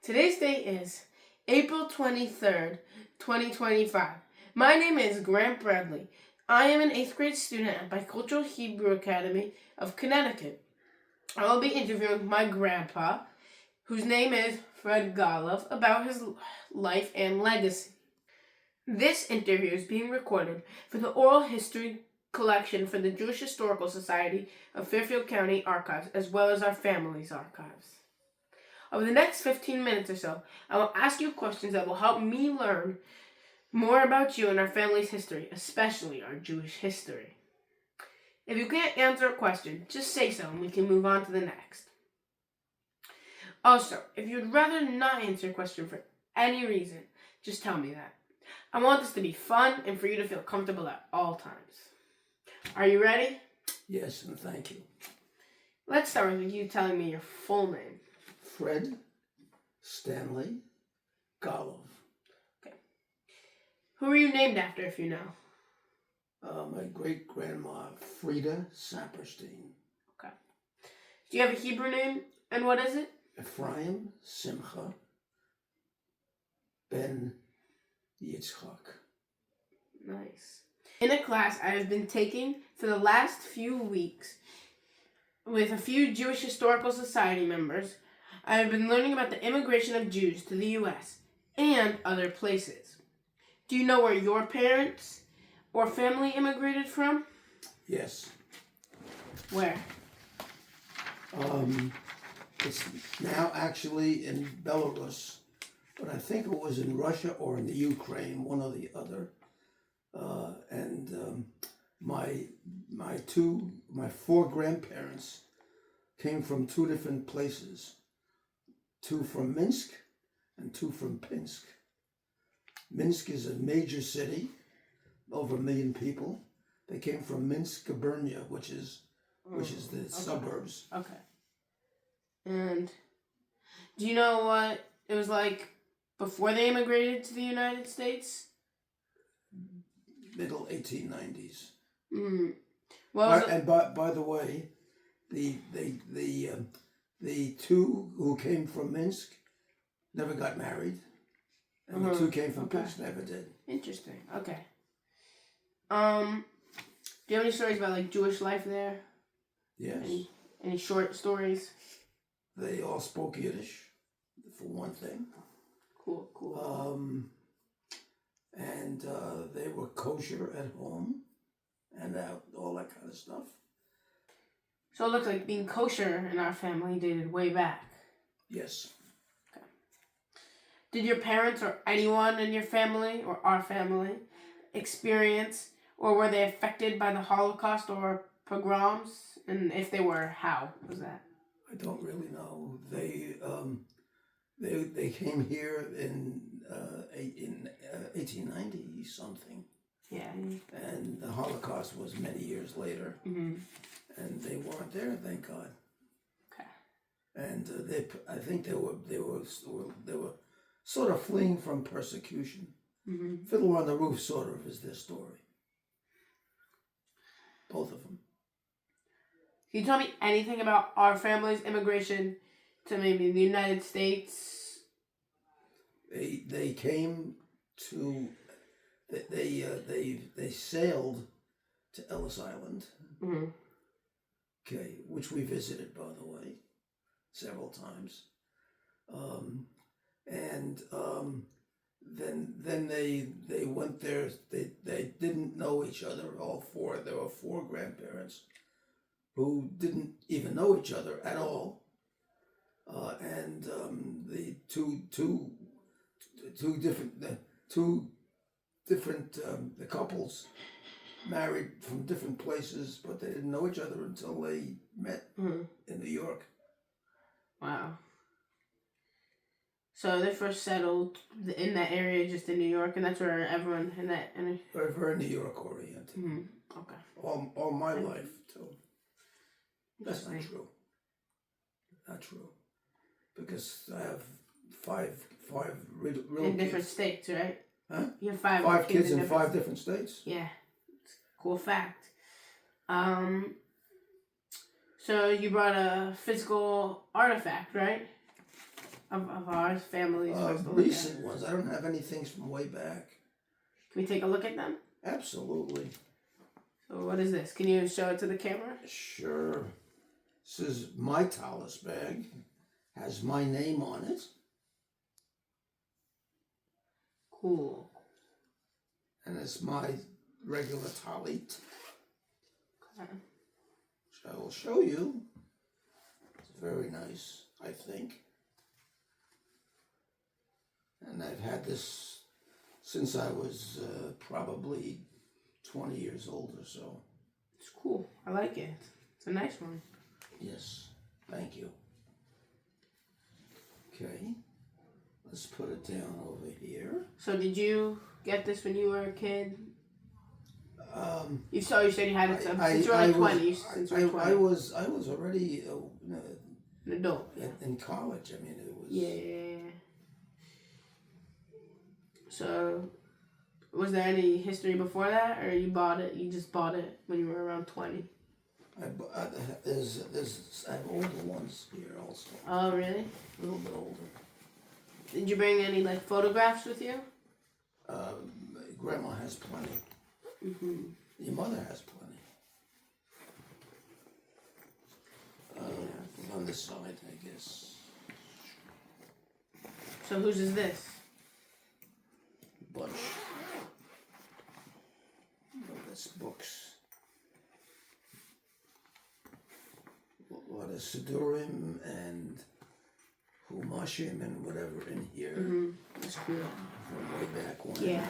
Today's date is April 23rd, 2025. My name is Grant Bradley. I am an 8th grade student at Bicultural Hebrew Academy of Connecticut. I will be interviewing my grandpa, whose name is Fred Golov, about his life and legacy. This interview is being recorded for the oral history collection for the Jewish Historical Society of Fairfield County Archives, as well as our family's archives. Over the next 15 minutes or so, I will ask you questions that will help me learn more about you and our family's history, especially our Jewish history. If you can't answer a question, just say so and we can move on to the next. Also, if you'd rather not answer a question for any reason, just tell me that. I want this to be fun and for you to feel comfortable at all times. Are you ready? Yes, and thank you. Let's start with you telling me your full name. Fred Stanley Golov. Who were you named after, if you know? My great-grandma, Frida Saperstein. Okay. Do you have a Hebrew name, and what is it? Ephraim Simcha Ben Yitzchak. Nice. In a class I have been taking for the last few weeks with a few Jewish Historical Society members, I have been learning about the immigration of Jews to the U.S. and other places. Do you know where your parents or family immigrated from? Yes. Where? It's now actually in Belarus, but I think it was in Russia or in the Ukraine, one or the other. My four grandparents came from two different places. Two from Minsk and two from Pinsk. Minsk is a major city, over 1 million people. They came from Minsk, Gubernia, which is the suburbs. Okay. And do you know what it was like before they immigrated to the United States? Middle 1890s. Mm. And by the way, the two who came from Minsk never got married, and the two came from Pinsk never did. Interesting. Okay. Do you have any stories about like Jewish life there? Yes. Any short stories? They all spoke Yiddish, for one thing. Cool. And they were kosher at home, and all that kind of stuff. So it looks like being kosher in our family dated way back. Yes. Okay. Did your parents or anyone in your family or our family experience or were they affected by the Holocaust or pogroms? And if they were, how was that? I don't really know. They came here in 1890 something. Yeah. And the Holocaust was many years later. Mm-hmm. And they weren't there, thank God. Okay. And I think they were sort of fleeing from persecution. Mm-hmm. Fiddler on the Roof sort of is their story. Both of them. Can you tell me anything about our family's immigration to maybe the United States? They came to they sailed to Ellis Island. Mm-hmm. Okay, which we visited, by the way, several times. Then they went there. They didn't know each other. All four. There were four grandparents who didn't even know each other at all. The two different the couples married from different places, but they didn't know each other until they met in New York. Wow. So they first settled in that area, just in New York, and that's where everyone in that. Very New York oriented. Mm-hmm. Okay. All my life too. That's not true. Not true, because I have five real in different kids. States, right? Huh? You have five kids in 5 different states. Yeah, cool fact. So you brought a physical artifact, right? of our families for us to look Recent at? ones. I don't have any things from way back. Can we take a look at them? Absolutely. So what is this? Can you show it to the camera? Sure. This is my tallis bag. Has my name on it. Cool. And it's my regular talit, Okay. which I will show you. It's very nice, I think. And I've had this since I was probably 20 years old or so. It's cool. I like it. It's a nice one. Yes, thank you. Okay, let's put it down over here. So did you get this when you were a kid? You said you had it since you were like 20. Since you were 20. I was already An adult. in college. I mean, it was. Yeah. So, was there any history before that, or you bought it? You just bought it when you were around 20. I have older ones here also. Oh, really? A little bit older. Did you bring any like photographs with you? Grandma has plenty. Mm-hmm. Your mother has plenty. On this side, I guess. So whose is this? Bunch. That's books. A lot of Sidurim and Humashim and whatever in here. Mm-hmm. That's cool. From way back when. Yeah.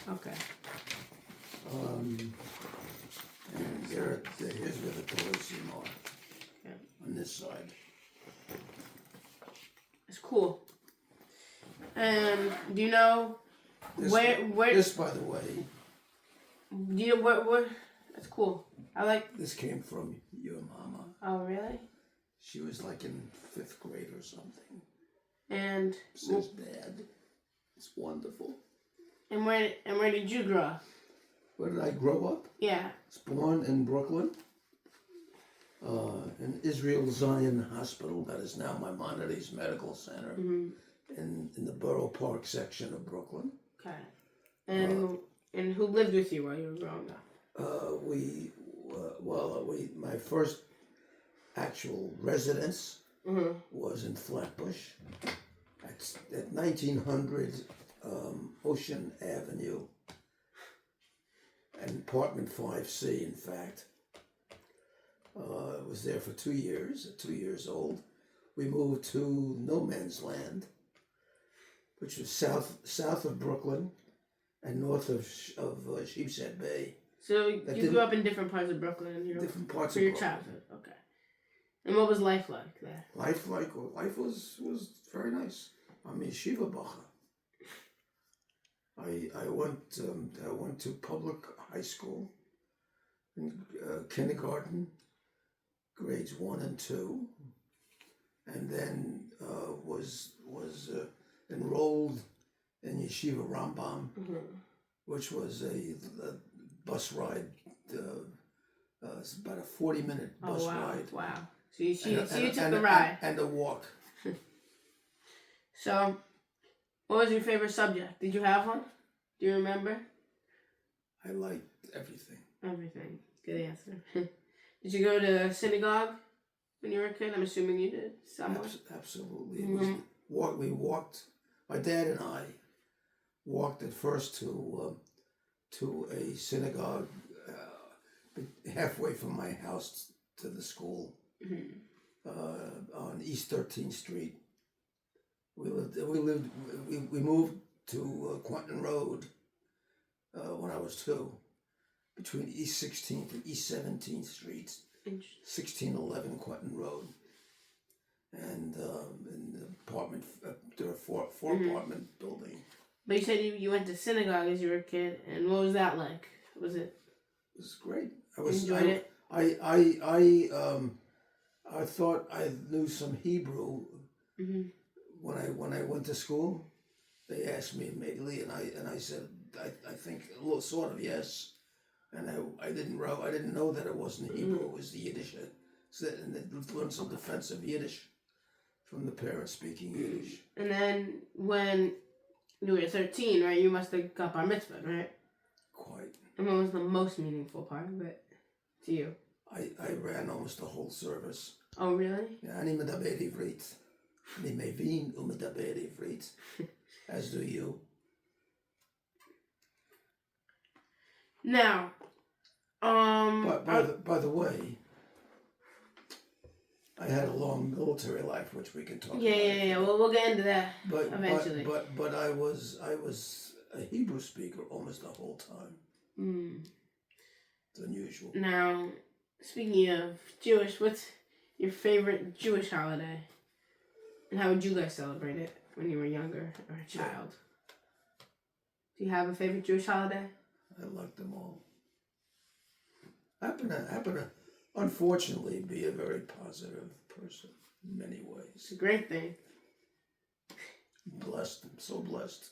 Okay. And here's where the Colosseum are. Yeah. On this side. It's cool. And do you know where? This, by the way, Do you know where? That's cool. I like. this came from your mama. Oh, really? She was like in 5th grade or something. And This is bad. It's wonderful. where did you grow up? Where did I grow up? Yeah. I was born in Brooklyn, in Israel Zion Hospital. That is now Maimonides Medical Center, in the Borough Park section of Brooklyn. Okay. And who lived with you while you were growing up? My first actual residence was in Flatbush at 1900 Ocean Avenue, and apartment 5C, in fact. I was there for 2 years. At 2 years old, we moved to No Man's Land, which was south of Brooklyn and north of Sheepshead Bay. So you grew up in different parts of Brooklyn, Different parts for of your Brooklyn. childhood. Okay. And what was life like there? Life was very nice. I'm a yeshiva bacha. I went to public high school, in, kindergarten, grades 1 and 2, and then was enrolled in Yeshiva Rambam, which was a bus ride. It's about a 40-minute bus ride. Wow. So you took and the ride. And a walk. So, what was your favorite subject? Did you have one? Do you remember? I liked everything. Everything. Good answer. Did you go to synagogue when you were a kid? I'm assuming you did. Somewhere. Absolutely. We walked. My dad and I walked at first to a synagogue halfway from my house to the school on East 13th Street. We moved to Quentin Road when I was 2, between East 16th and East 17th Streets, 1611 Quentin Road, and in the apartment, there were four apartment building. But you said you went to synagogue as you were a kid, and what was that like? Was it? It was great. Enjoyed it. I thought I knew some Hebrew when I went to school. They asked me immediately, and I said I think a little sort of yes, and I didn't know that it wasn't Hebrew. It was the Yiddish. And they learned some defensive Yiddish from the parents speaking Yiddish. And then when you were 13, right, you must have got bar mitzvah, right? Quite. And what was the most meaningful part of it to you? I ran almost the whole service. Oh, really? אני מדבר עברית. אני מבין ומדבר עברית. As do you. Now, But by the way, I had a long military life, which we can talk about. Yeah. Well, we'll get into that eventually. But I was a Hebrew speaker almost the whole time. It's unusual. Now, speaking of Jewish, what's your favorite Jewish holiday? And how would you guys celebrate it when you were younger or a child? Do you have a favorite Jewish holiday? I like them all. I happen to, unfortunately, be a very positive person in many ways. It's a great thing. Blessed. I'm so blessed.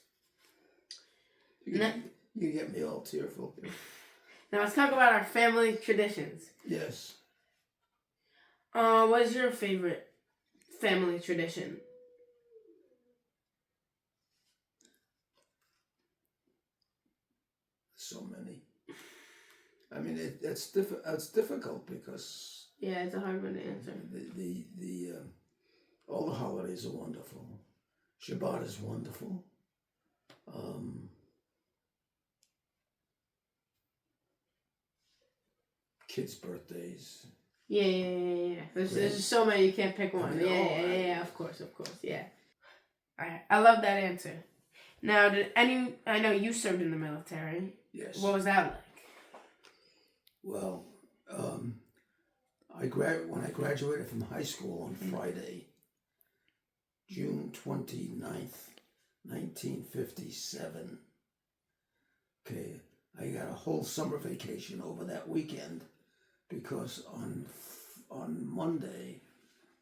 You get me all tearful here. Now let's talk about our family traditions. Yes. What is your favorite family tradition? So many. I mean, it's difficult because it's a hard one to answer. The all the holidays are wonderful. Shabbat is wonderful. Kids' birthdays. Yeah. There's so many you can't pick one. Yeah. Of course. Yeah. I love that answer. Now, I know you served in the military. Yes. What was that like? Well, when I graduated from high school on Friday, June 29th, 1957. Okay, I got a whole summer vacation over that weekend because on Monday,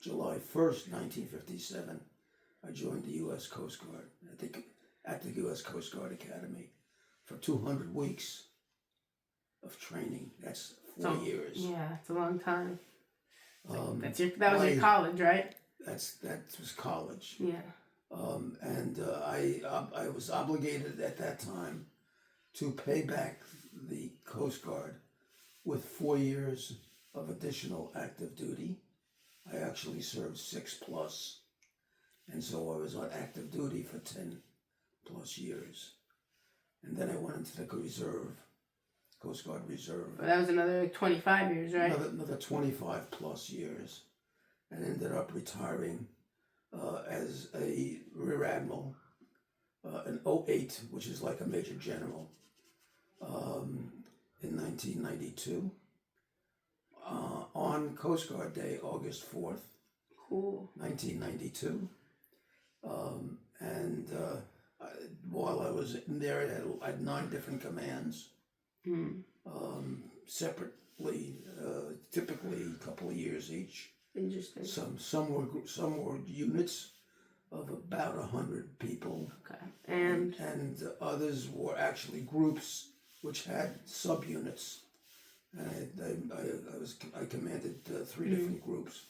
July 1st, 1957, I joined the U.S. Coast Guard at the U.S. Coast Guard Academy for 200 weeks of training. That's 4 years. Yeah, it's a long time. That was your college, right? That was college. Yeah. And I was obligated at that time to pay back the Coast Guard with 4 years of additional active duty. I actually served 6+, and so I was on active duty for 10+ years. And then I went into the reserve, Coast Guard Reserve. But that was another 25 years, right? Another 25+ years, and ended up retiring as a Rear Admiral in 08, which is like a Major General, in 1992. On Coast Guard Day, August 4th, cool. 1992. While I was in there, I had 9 different commands, separately, typically a couple of years each. Interesting. Some were units of about 100 people. Okay. And others were actually groups which had subunits. And I commanded 3 different groups,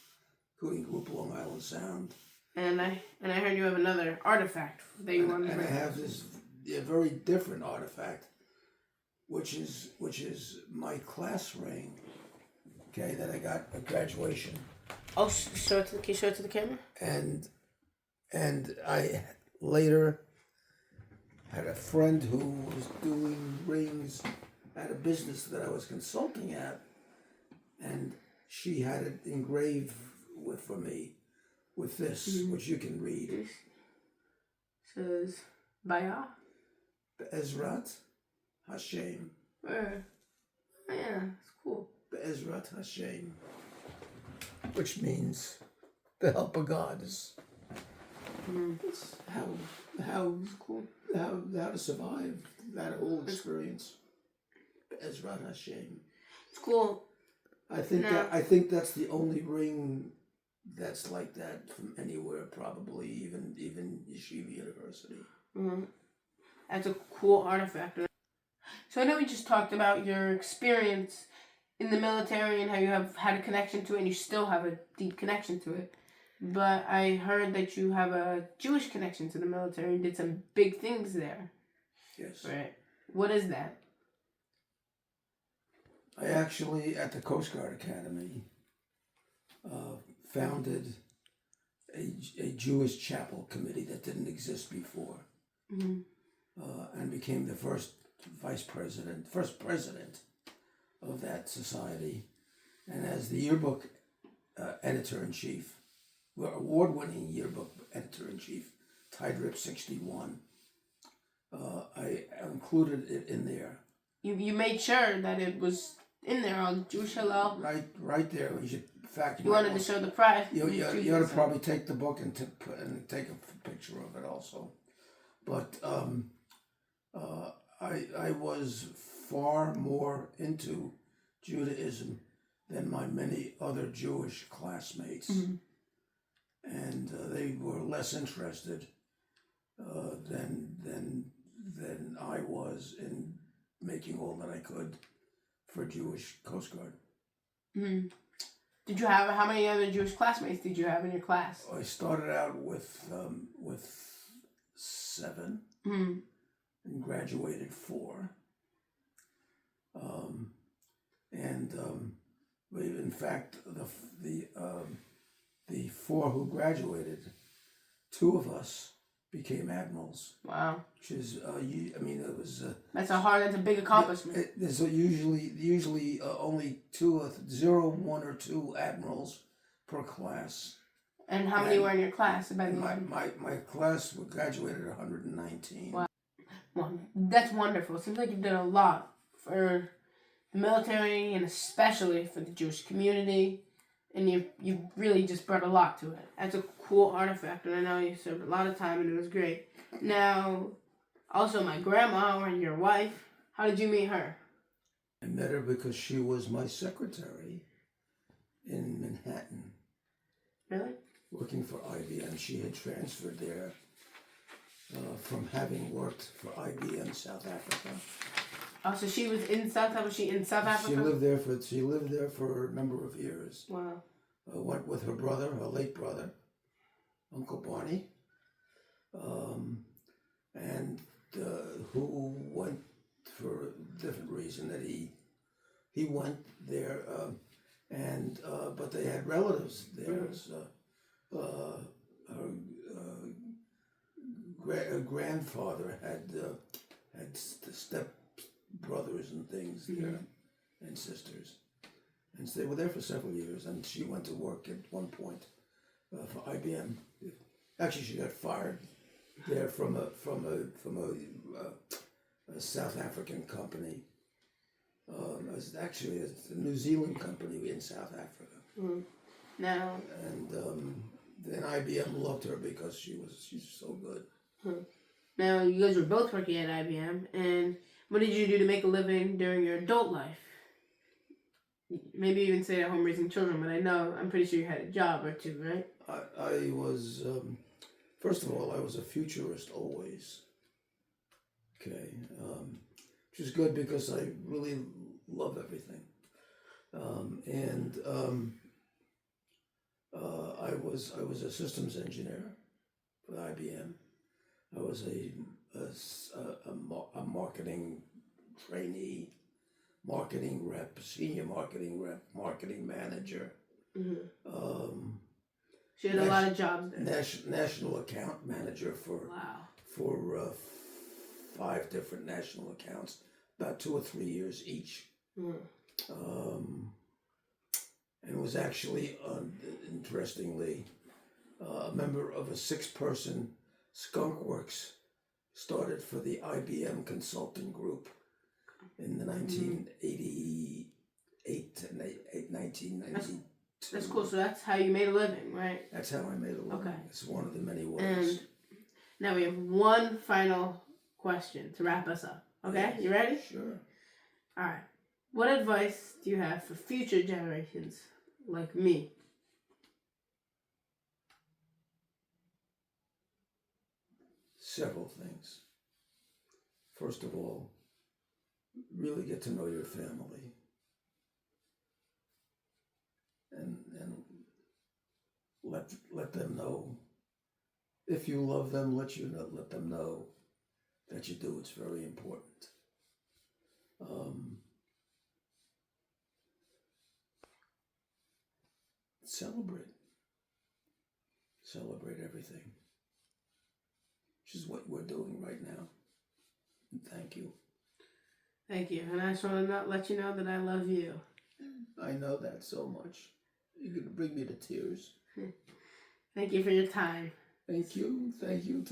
including Group Long Island Sound. And I heard you have another artifact that you wanted to bring. And I have this very different artifact, which is my class ring. Okay, that I got at graduation. Oh, can you show it to the camera? And I later had a friend who was doing rings at a business that I was consulting at, and she had it engraved for me with this, which you can read. It says Bayah. Be'ezrat Hashem. Where? Oh, yeah, it's cool. Be'ezrat Hashem. Which means the help of God is it's how to survive that whole experience. Be'ezrat Hashem. It's cool. I think that's the only ring that's like that from anywhere, probably even Yeshiva University. That's a cool artifact. So I know we just talked about your experience in the military and how you have had a connection to it, and you still have a deep connection to it. but I heard that you have a Jewish connection to the military and did some big things there. Yes. Right. What is that? I actually, at the Coast Guard Academy, founded a Jewish chapel committee that didn't exist before, Mm-hmm. and became the first president of that society. And as the yearbook editor-in-chief, award-winning yearbook editor-in-chief, Tide Rip 61, I included it in there. You made sure that it was in there on Jewish Hillel. Right there. You should. In fact, You wanted to show the pride. You ought to probably take the book and take a picture of it also. But I was far more into Judaism than my many other Jewish classmates, Mm-hmm. and they were less interested than I was in making all that I could for Jewish Coast Guard. Mm-hmm. Did you have, how many other Jewish classmates did you have in your class? I started out with 7 Mm-hmm. and graduated 4. In fact, the 4 who graduated, 2 of us became admirals. Wow. Which is, it was. That's a big accomplishment. There's usually only 0, 1 or 2 admirals per class. And how many were in your class? My class graduated 119. Wow. Well, that's wonderful. It seems like you've done a lot for the military and especially for the Jewish community. And you really just brought a lot to it. That's a cool artifact, and I know you served a lot of time, and it was great. Now, also my grandma, or your wife, how did you meet her? I met her because she was my secretary in Manhattan. Really? Working for IBM. She had transferred there from having worked for IBM South Africa. Oh, so she was in South Africa? Was she in South Africa? She lived there for a number of years. Wow. Went with her brother, her late brother, Uncle Barney, and who went for a different reason that he went there, but they had relatives there. Her grandfather had step brothers and things there, and sisters, and so they were there for several years. And she went to work at one point for IBM. Actually, she got fired there from a South African company. It was actually a New Zealand company in South Africa. Mm-hmm. Now. And then IBM loved her because she's so good. Hmm. Now, you guys were both working at IBM, and what did you do to make a living during your adult life? Maybe even stay at home raising children, but I'm pretty sure you had a job or 2, right? I was, first of all, I was a futurist always. Okay, which is good because I really love everything. I was a systems engineer for IBM. I was a marketing trainee, marketing rep, senior marketing rep, marketing manager. Mm-hmm. She had a lot of jobs there. National account manager for 5 different national accounts, about 2 or 3 years each. Mm. And was actually, interestingly, a member of a 6-person Skunk Works started for the IBM Consulting Group in the 1988 and 1992. That's cool. So that's how you made a living, right? That's how I made a living. Okay. It's one of the many ways. And now we have one final question to wrap us up. Okay? Yes. You ready? Sure. All right. What advice do you have for future generations like me? Several things. First of all, really get to know your family. And let them know. If you love them, let them know that you do. It's very important. Celebrate everything, which is what we're doing right now. And thank you. Thank you. And I just want to let you know that I love you. I know that so much. You're going to bring me to tears. Thank you for your time. Thank you. Thank you.